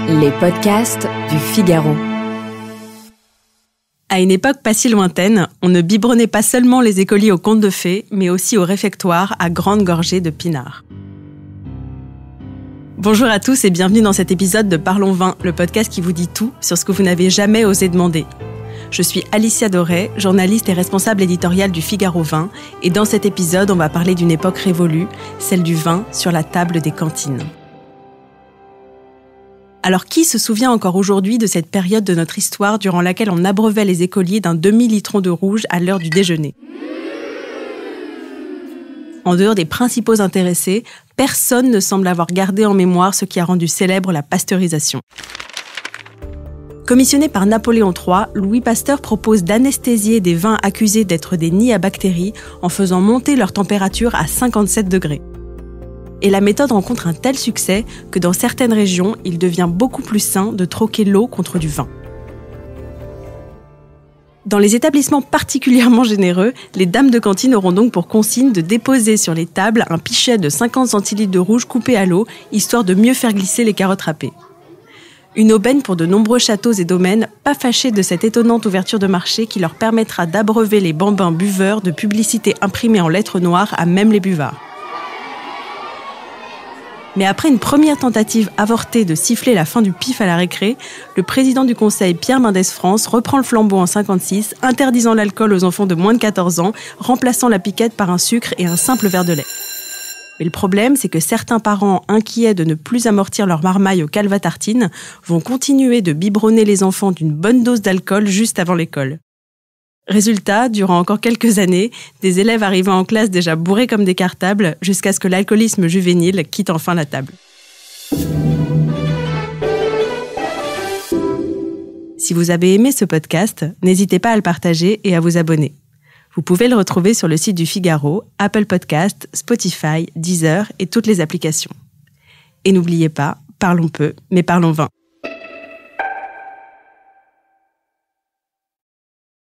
Les podcasts du Figaro. À une époque pas si lointaine, on ne biberonnait pas seulement les écoliers aux contes de fées, mais aussi au réfectoire à grandes gorgées de pinard. Bonjour à tous et bienvenue dans cet épisode de Parlons Vin, le podcast qui vous dit tout sur ce que vous n'avez jamais osé demander. Je suis Alicia Doré, journaliste et responsable éditoriale du Figaro Vin, et dans cet épisode, on va parler d'une époque révolue, celle du vin sur la table des cantines. Alors qui se souvient encore aujourd'hui de cette période de notre histoire durant laquelle on abreuvait les écoliers d'un demi-litron de rouge à l'heure du déjeuner ? En dehors des principaux intéressés, personne ne semble avoir gardé en mémoire ce qui a rendu célèbre la pasteurisation. Commissionné par Napoléon III, Louis Pasteur propose d'anesthésier des vins accusés d'être des nids à bactéries en faisant monter leur température à 57 degrés. Et la méthode rencontre un tel succès que dans certaines régions, il devient beaucoup plus sain de troquer l'eau contre du vin. Dans les établissements particulièrement généreux, les dames de cantine auront donc pour consigne de déposer sur les tables un pichet de 50 centilitres de rouge coupé à l'eau, histoire de mieux faire glisser les carottes râpées. Une aubaine pour de nombreux châteaux et domaines, pas fâchés de cette étonnante ouverture de marché qui leur permettra d'abreuver les bambins buveurs de publicités imprimées en lettres noires à même les buvards. Mais après une première tentative avortée de siffler la fin du pif à la récré, le président du conseil Pierre Mendès France reprend le flambeau en 1956, interdisant l'alcool aux enfants de moins de 14 ans, remplaçant la piquette par un sucre et un simple verre de lait. Mais le problème, c'est que certains parents, inquiets de ne plus amortir leur marmaille au calva tartine, vont continuer de biberonner les enfants d'une bonne dose d'alcool juste avant l'école. Résultat, durant encore quelques années, des élèves arrivant en classe déjà bourrés comme des cartables, jusqu'à ce que l'alcoolisme juvénile quitte enfin la table. Si vous avez aimé ce podcast, n'hésitez pas à le partager et à vous abonner. Vous pouvez le retrouver sur le site du Figaro, Apple Podcasts, Spotify, Deezer et toutes les applications. Et n'oubliez pas, parlons peu, mais parlons vin.